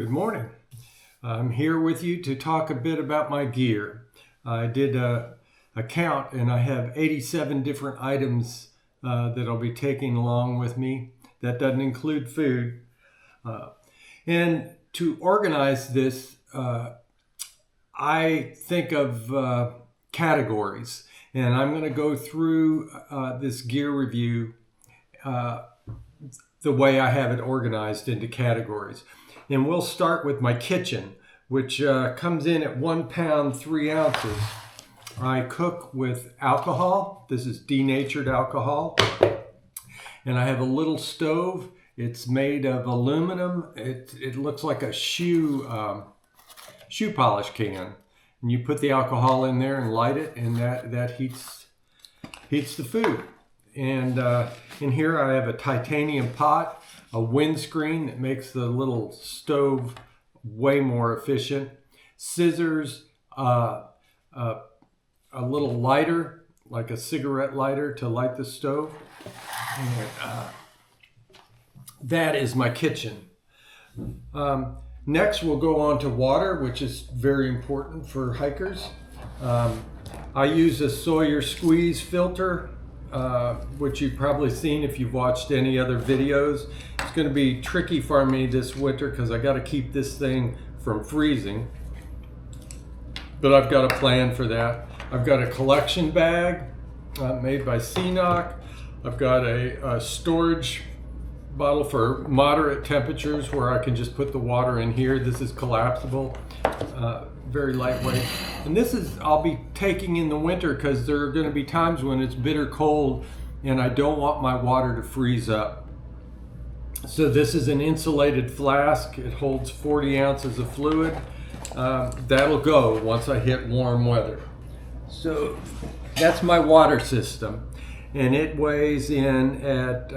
Good morning. I'm here with you to talk a bit about my gear. I did a count and I have 87 different items that I'll be taking along with me. That doesn't include food. And to organize this, I think of categories. And I'm going to go through this gear review the way I have it organized into categories. And we'll start with my kitchen, which comes in at 1 pound, 3 ounces. I cook with alcohol. This is denatured alcohol. And I have a little stove. It's made of aluminum. It looks like a shoe polish can. And you put the alcohol in there and light it, and that heats the food. And in here I have a titanium pot, a windscreen that makes the little stove way more efficient, scissors, a little lighter, like a cigarette lighter to light the stove. And, that is my kitchen. Next we'll go on to water, which is very important for hikers. I use a Sawyer Squeeze filter, which you've probably seen if you've watched any other videos. It's going to be tricky for me this winter because I got to keep this thing from freezing. But I've got a plan for that. I've got a collection bag made by CNOC. I've got a storage bottle for moderate temperatures where I can just put the water in here. This is collapsible, very lightweight. And this is I'll be taking in the winter because there are going to be times when it's bitter cold and I don't want my water to freeze up. So this is an insulated flask. It holds 40 ounces of fluid. That'll go once I hit warm weather. So that's my water system. And it weighs in at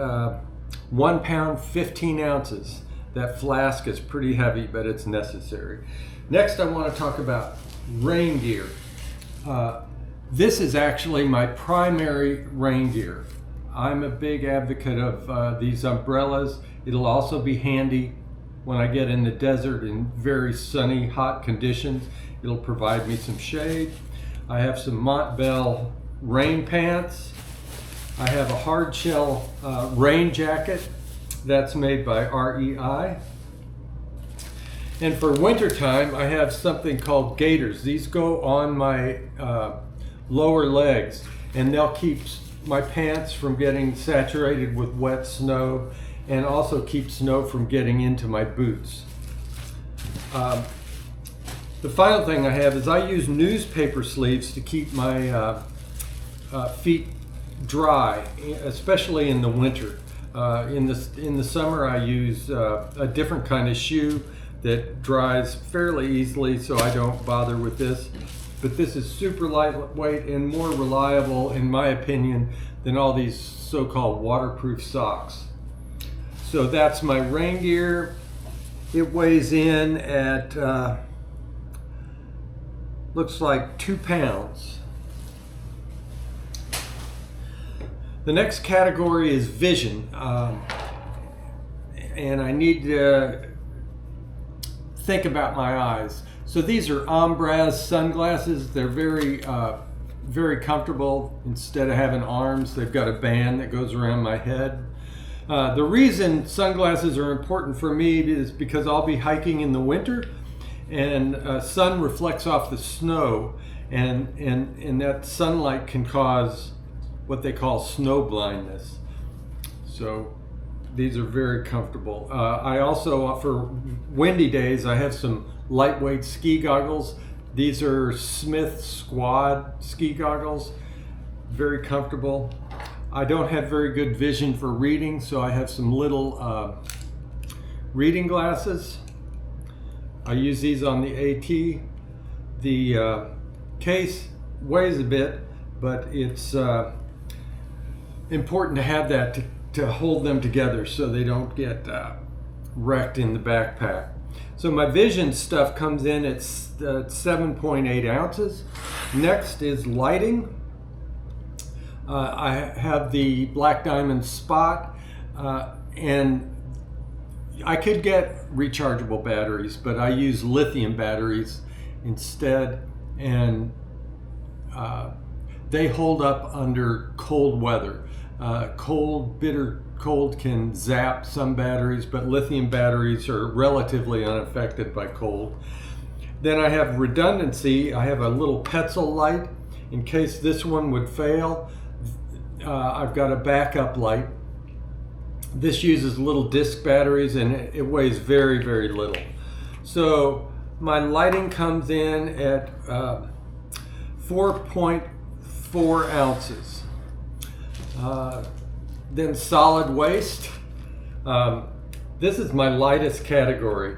1 pound, 15 ounces. That flask is pretty heavy, but it's necessary. Next, I want to talk about rain gear. This is actually my primary rain gear. I'm a big advocate of these umbrellas. It'll also be handy when I get in the desert in very sunny, hot conditions. It'll provide me some shade. I have some Montbell rain pants. I have a Hardshell rain jacket that's made by REI. And for wintertime, I have something called Gaiters. These go on my lower legs, and they'll keep my pants from getting saturated with wet snow and also keep snow from getting into my boots. The final thing I have is I use newspaper sleeves to keep my feet dry, especially in the winter. In the summer I use a different kind of shoe that dries fairly easily, so I don't bother with this. But this is super lightweight and more reliable, in my opinion, than all these so-called waterproof socks. So that's my rain gear. It weighs in at, looks like 2 pounds. The next category is vision. And I need to think about my eyes. So these are Ombraz sunglasses. They're very comfortable. Instead of having arms, they've got a band that goes around my head. The reason sunglasses are important for me is because I'll be hiking in the winter, and sun reflects off the snow, and that sunlight can cause what they call snow blindness. So these are very comfortable. I also, for windy days, I have some lightweight ski goggles. These are Smith Squad ski goggles, very comfortable. I don't have very good vision for reading, so I have some little reading glasses. I use these on the AT. The case weighs a bit, but it's important to have that to hold them together so they don't get wrecked in the backpack. So my vision stuff comes in at 7.8 ounces. Next is lighting. I have the Black Diamond Spot, and I could get rechargeable batteries, but I use lithium batteries instead, and they hold up under cold weather. Bitter cold can zap some batteries, but lithium batteries are relatively unaffected by cold. Then I have redundancy. I have a little Petzl light in case this one would fail. I've got a backup light. This uses little disc batteries and it weighs very, very little. So my lighting comes in at 4.4 ounces. Then solid waste. This is my lightest category.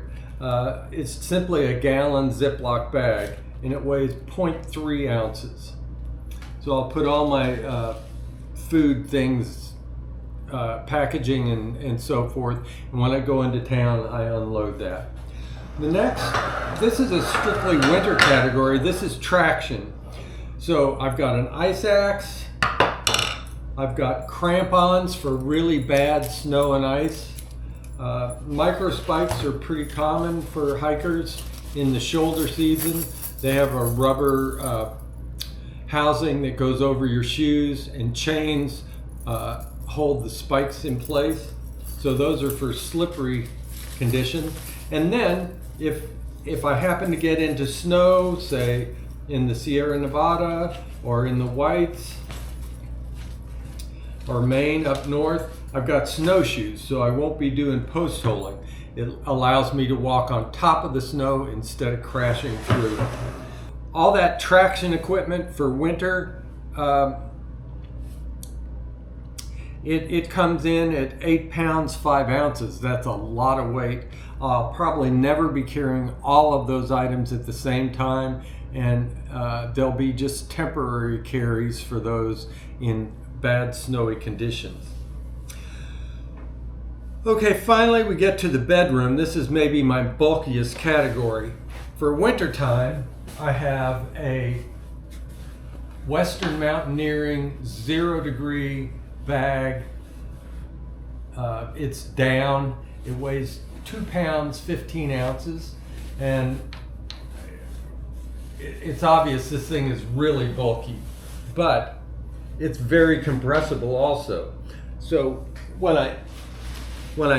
It's simply a gallon Ziploc bag and it weighs 0.3 ounces. So I'll put all my food things, packaging and so forth, and when I go into town I unload that. The next, this is a strictly winter category. This is traction. So I've got an ice axe, I've got crampons for really bad snow and ice. Microspikes are pretty common for hikers in the shoulder season. They have a rubber housing that goes over your shoes, and chains hold the spikes in place. So those are for slippery conditions. And then if I happen to get into snow, say in the Sierra Nevada or in the Whites or Maine up north, I've got snowshoes, so I won't be doing post holing. It allows me to walk on top of the snow instead of crashing through. All that traction equipment for winter, it comes in at 8 pounds, 5 ounces. That's a lot of weight. I'll probably never be carrying all of those items at the same time, and they'll be just temporary carries for those in bad snowy conditions. Okay, finally we get to the bedroom. This is maybe my bulkiest category. For wintertime, I have a Western Mountaineering 0 degree bag. It's down. It weighs 2 pounds, 15 ounces. And it's obvious this thing is really bulky, but it's very compressible also. So when I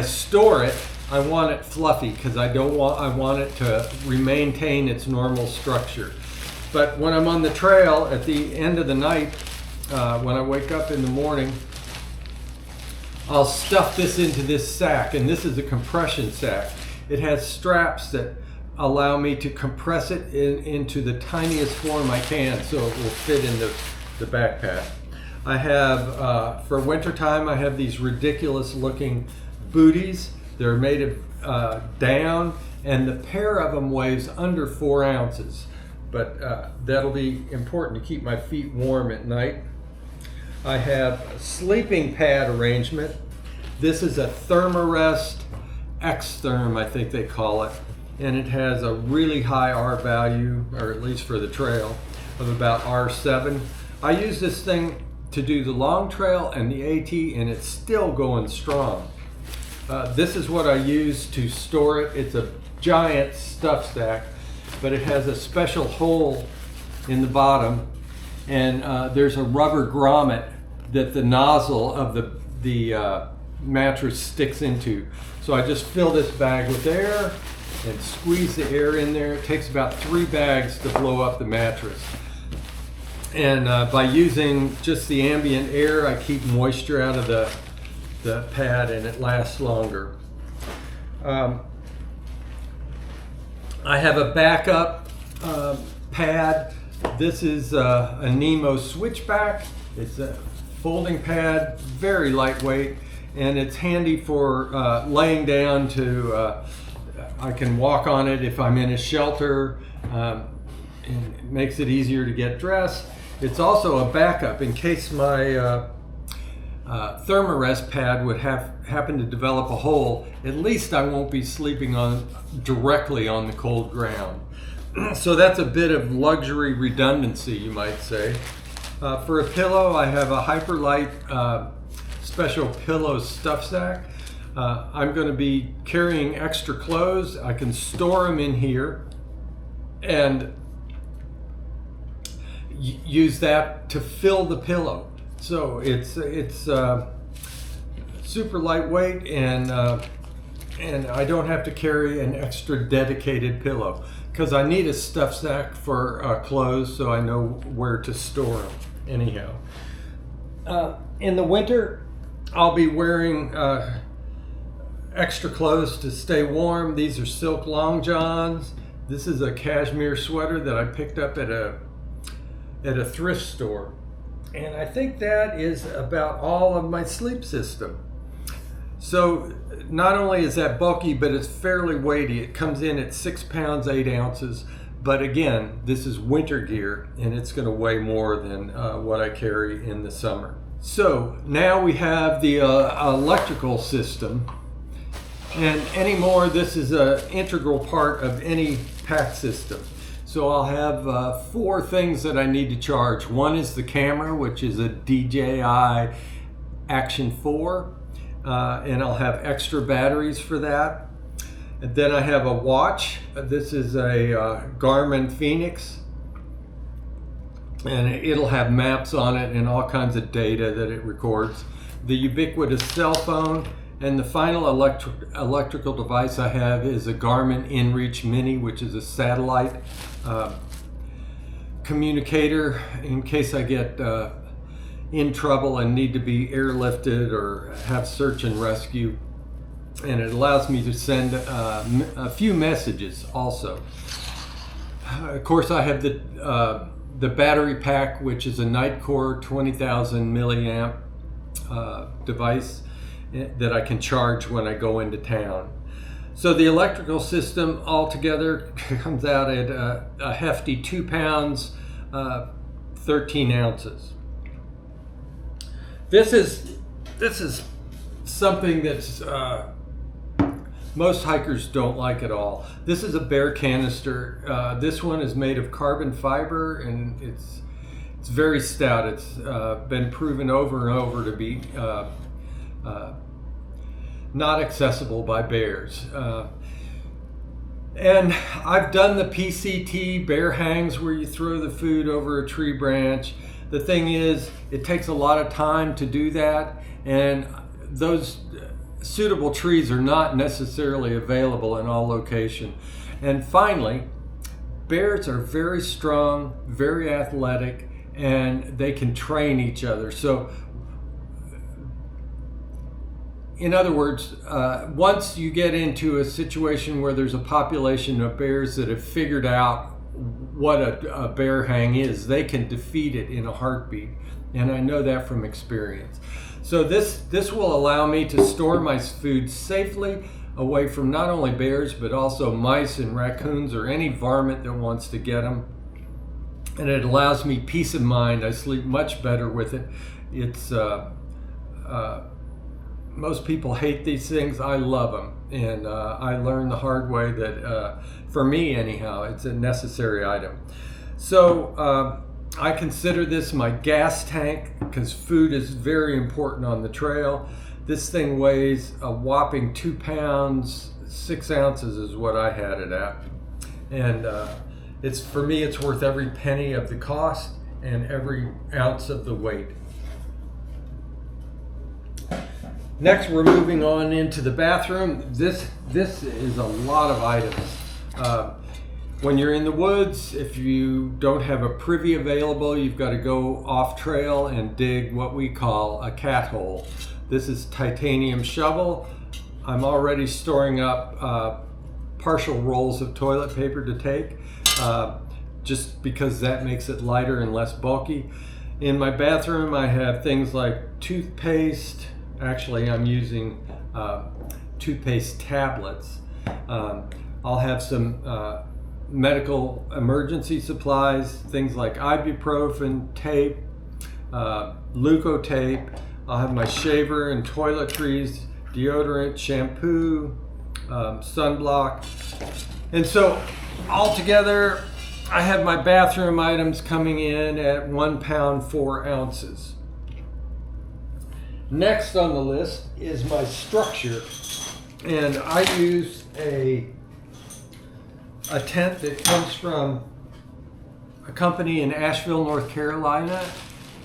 store it, I want it fluffy because I want it to maintain its normal structure. But when I'm on the trail at the end of the night, when I wake up in the morning, I'll stuff this into this sack, and this is a compression sack. It has straps that allow me to compress it into the tiniest form I can so it will fit in the backpack. I have, for wintertime, I have these ridiculous looking booties. They're made of down, and the pair of them weighs under 4 ounces. But that'll be important to keep my feet warm at night. I have a sleeping pad arrangement. This is a Thermarest X-Therm, I think they call it. And it has a really high R value, or at least for the trail, of about R7. I use this thing to do the long trail and the AT, and it's still going strong. This is what I use to store it. It's a giant stuff stack, but it has a special hole in the bottom, and there's a rubber grommet that the nozzle of the mattress sticks into. So I just fill this bag with air and squeeze the air in there. It takes about 3 bags to blow up the mattress. And by using just the ambient air, I keep moisture out of the pad, and it lasts longer. I have a backup pad. This is a Nemo switchback. It's a folding pad, very lightweight, and it's handy for laying down to, I can walk on it if I'm in a shelter, and it makes it easier to get dressed. It's also a backup in case my Thermarest pad would happen to develop a hole. At least I won't be sleeping directly on the cold ground. So that's a bit of luxury redundancy, you might say. For a pillow, I have a Hyperlite special pillow stuff sack. I'm going to be carrying extra clothes. I can store them in here and use that to fill the pillow. So it's super lightweight, and I don't have to carry an extra dedicated pillow because I need a stuff sack for clothes, so I know where to store them. Anyhow, in the winter, I'll be wearing extra clothes to stay warm. These are silk long johns. This is a cashmere sweater that I picked up at a thrift store. And I think that is about all of my sleep system. So not only is that bulky, but it's fairly weighty. It comes in at 6 pounds, 8 ounces. But again, this is winter gear, and it's going to weigh more than what I carry in the summer. So now we have the electrical system. And anymore, this is an integral part of any pack system. So I'll have 4 things that I need to charge. One is the camera, which is a DJI Action 4, and I'll have extra batteries for that. And then I have a watch. This is a Garmin Phoenix, and it'll have maps on it and all kinds of data that it records. The ubiquitous cell phone. And the final electrical device I have is a Garmin InReach Mini, which is a satellite communicator in case I get in trouble and need to be airlifted or have search and rescue. And it allows me to send a few messages also. Of course, I have the battery pack, which is a Nightcore 20,000 milliamp device that I can charge when I go into town. So the electrical system altogether comes out at a hefty 2 pounds, 13 ounces. This is something that's most hikers don't like at all. This is a bare canister. This one is made of carbon fiber, and it's very stout. It's been proven over and over to be not accessible by bears. And I've done the PCT bear hangs where you throw the food over a tree branch. The thing is, it takes a lot of time to do that, and those suitable trees are not necessarily available in all locations. And finally, bears are very strong, very athletic, and they can train each other. So in other words, once you get into a situation where there's a population of bears that have figured out what a bear hang is, they can defeat it in a heartbeat. And I know that from experience. So this will allow me to store my food safely away from not only bears, but also mice and raccoons or any varmint that wants to get them. And it allows me peace of mind. I sleep much better with it. It's most people hate these things. I love them, and I learned the hard way that for me anyhow, it's a necessary item. So I consider this my gas tank because food is very important on the trail. This thing weighs a whopping 2 pounds, 6 ounces is what I had it at. And it's, for me, it's worth every penny of the cost and every ounce of the weight. Next, we're moving on into the bathroom. This is a lot of items. When you're in the woods, if you don't have a privy available, you've got to go off trail and dig what we call a cat hole. This is titanium shovel. I'm already storing up partial rolls of toilet paper to take, just because that makes it lighter and less bulky. In my bathroom, I have things like toothpaste. Actually, I'm using toothpaste tablets. I'll have some medical emergency supplies, things like ibuprofen, tape, leukotape. I'll have my shaver and toiletries, deodorant, shampoo, sunblock. And so altogether, I have my bathroom items coming in at 1 pound, 4 ounces. Next on the list is my structure, and I use a tent that comes from a company in Asheville, North Carolina.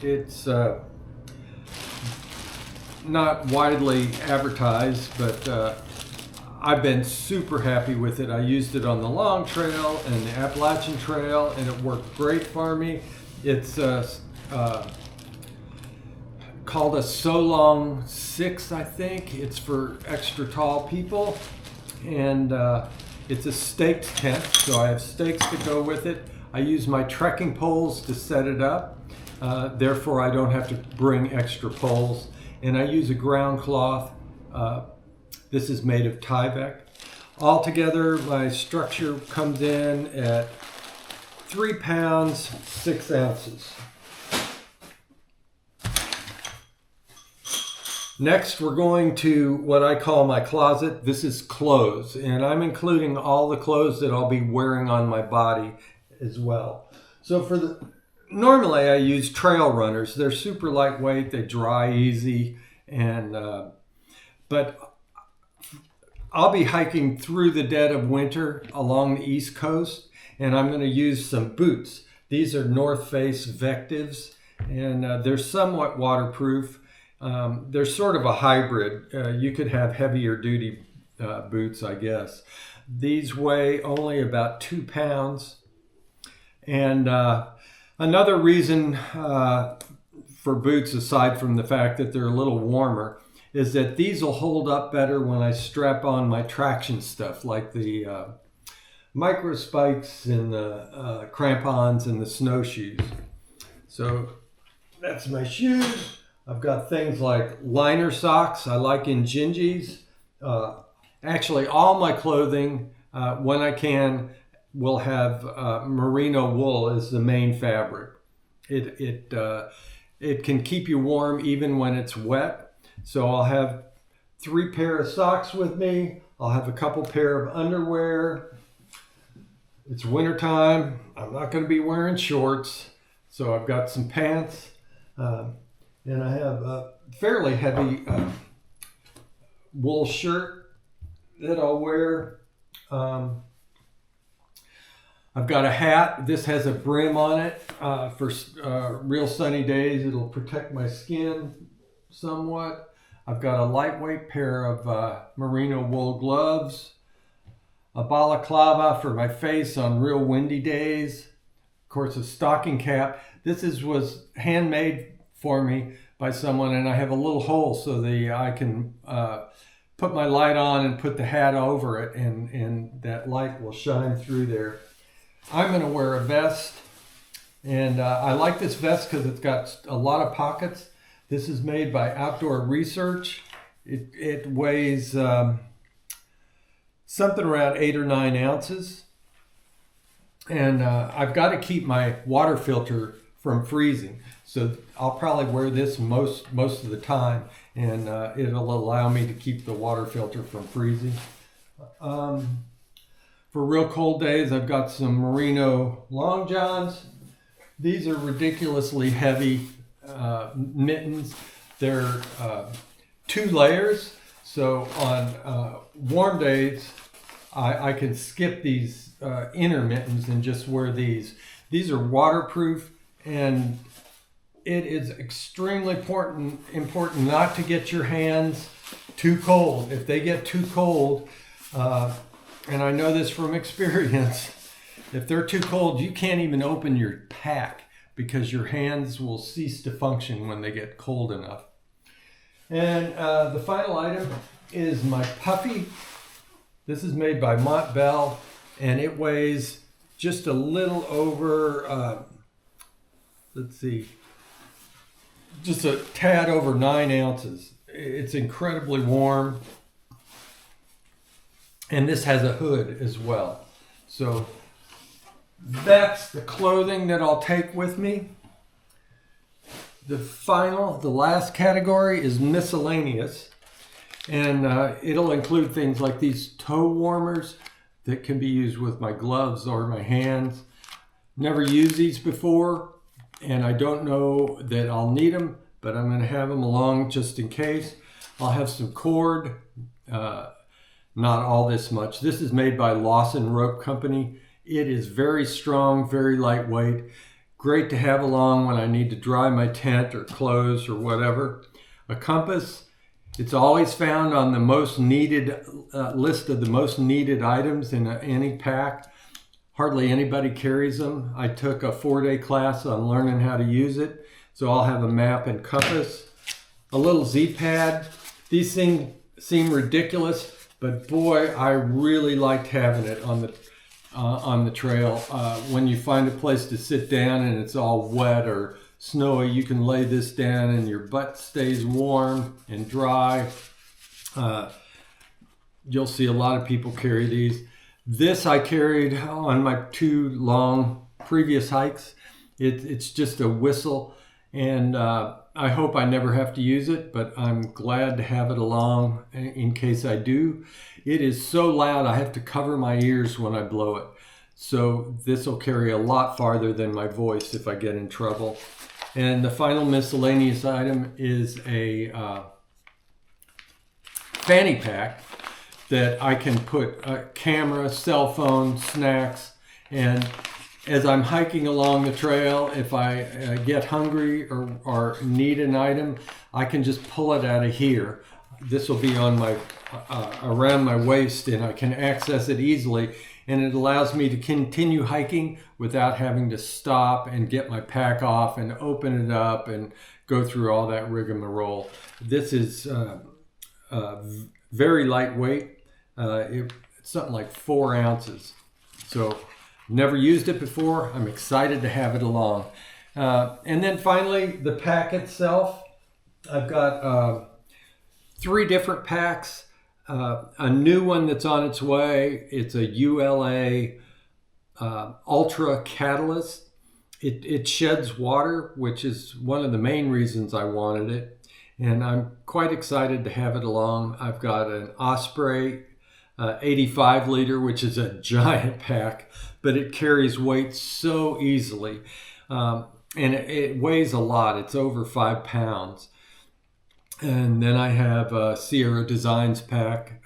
It's not widely advertised, but I've been super happy with it. I used it on the Long Trail and the Appalachian Trail, and it worked great for me. It's called a So Long 6, I think. It's for extra tall people, and it's a staked tent, so I have stakes to go with it. I use my trekking poles to set it up, therefore I don't have to bring extra poles. And I use a ground cloth. This is made of Tyvek. Altogether, my structure comes in at 3 pounds, 6 ounces. Next, we're going to what I call my closet. This is clothes, and I'm including all the clothes that I'll be wearing on my body as well. So normally I use trail runners. They're super lightweight, they dry easy, and but I'll be hiking through the dead of winter along the East Coast, and I'm going to use some boots. These are North Face Vectives, and they're somewhat waterproof. They're sort of a hybrid. You could have heavier duty boots, I guess. These weigh only about 2 pounds. And another reason for boots, aside from the fact that they're a little warmer, is that these will hold up better when I strap on my traction stuff, like the Microspikes and the Crampons and the Snowshoes. So that's my shoes. I've got things like liner socks. I like Injinjis. Actually, all my clothing, when I can, will have merino wool as the main fabric. It can keep you warm even when it's wet. So I'll have 3 pair of socks with me. I'll have a couple pair of underwear. It's wintertime. I'm not going to be wearing shorts. So I've got some pants. And I have a fairly heavy wool shirt that I'll wear. I've got a hat. This has a brim on it for real sunny days. It'll protect my skin somewhat. I've got a lightweight pair of merino wool gloves, a balaclava for my face on real windy days, of course a stocking cap. This was handmade for me by someone, and I have a little hole so I can put my light on and put the hat over it, and that light will shine through there. I'm going to wear a vest, and I like this vest because it's got a lot of pockets. This is made by Outdoor Research. It weighs something around 8 or 9 ounces. And I've got to keep my water filter from freezing. So I'll probably wear this most of the time, and it'll allow me to keep the water filter from freezing. For real cold days, I've got some merino long johns. These are ridiculously heavy mittens. They're 2 layers, so on warm days I can skip these inner mittens and just wear these. These are waterproof, and it is extremely important not to get your hands too cold. If they get too cold, and I know this from experience, if they're too cold, you can't even open your pack because your hands will cease to function when they get cold enough. And the final item is my puffy. This is made by Montbell, and it weighs just a little over, just a tad over 9 ounces. It's incredibly warm. And this has a hood as well. So that's the clothing that I'll take with me. The last category is miscellaneous. And it'll include things like these toe warmers that can be used with my gloves or my hands. Never used these before, and I don't know that I'll need them, but I'm going to have them along just in case. I'll have some cord, not all this much. This is made by Lawson Rope Company. It is very strong, very lightweight. Great to have along when I need to dry my tent or clothes or whatever. A compass. It's always found on the most needed list of the most needed items in any pack. Hardly anybody carries them. I took a 4-day class on learning how to use it. So I'll have a map and compass. A little Z-pad. These things seem ridiculous, but boy, I really liked having it on the trail. When you find a place to sit down and it's all wet or snowy, you can lay this down and your butt stays warm and dry. You'll see a lot of people carry these. This I carried on my 2 long previous hikes. It's just a whistle, and I hope I never have to use it, but I'm glad to have it along in case I do. It is so loud I have to cover my ears when I blow it. So this will carry a lot farther than my voice if I get in trouble. And the final miscellaneous item is a fanny pack that I can put a camera, cell phone, snacks, and as I'm hiking along the trail, if I get hungry or need an item, I can just pull it out of here. This will be on my around my waist, and I can access it easily, and it allows me to continue hiking without having to stop and get my pack off and open it up and go through all that rigmarole. This is very lightweight. It's something like 4 ounces. So never used it before. I'm excited to have it along. And then finally, the pack itself. I've got 3 different packs. A new one that's on its way. It's a ULA Ultra Catalyst. It sheds water, which is one of the main reasons I wanted it. And I'm quite excited to have it along. I've got an Osprey 85 liter, which is a giant pack, but it carries weight so easily. And it weighs a lot. It's over 5 pounds. And then I have a Sierra Designs pack,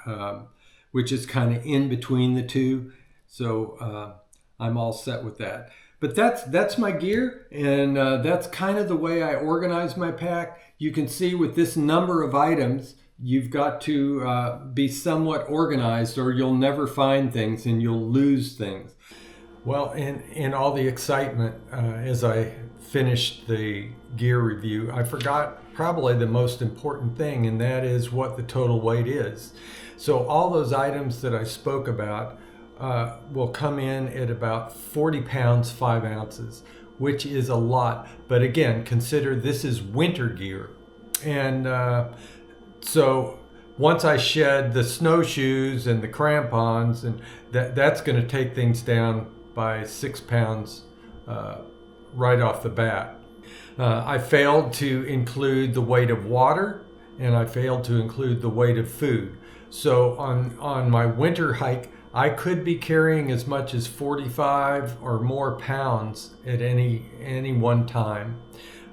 which is kind of in between the two. So I'm all set with that. But that's my gear, and that's kind of the way I organize my pack. You can see with this number of items, you've got to be somewhat organized, or you'll never find things and you'll lose things. Well, in all the excitement, as I finished the gear review, I forgot probably the most important thing, and that is what the total weight is. So all those items that I spoke about will come in at about 40 pounds, 5 ounces, which is a lot. But again, consider this is winter gear. And so once I shed the snowshoes and the crampons, and that's going to take things down by 6 pounds right off the bat. I failed to include the weight of water, and I failed to include the weight of food. So on my winter hike, I could be carrying as much as 45 or more pounds at any one time.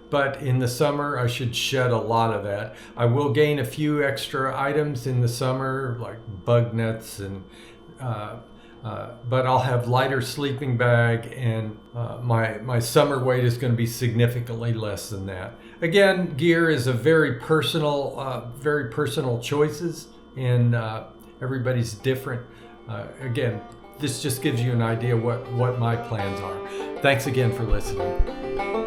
But in the summer, I should shed a lot of that. I will gain a few extra items in the summer, like bug nets, and but I'll have lighter sleeping bag, and my summer weight is going to be significantly less than that. Again, gear is a very personal choices, and everybody's different. Again, this just gives you an idea what my plans are. Thanks again for listening.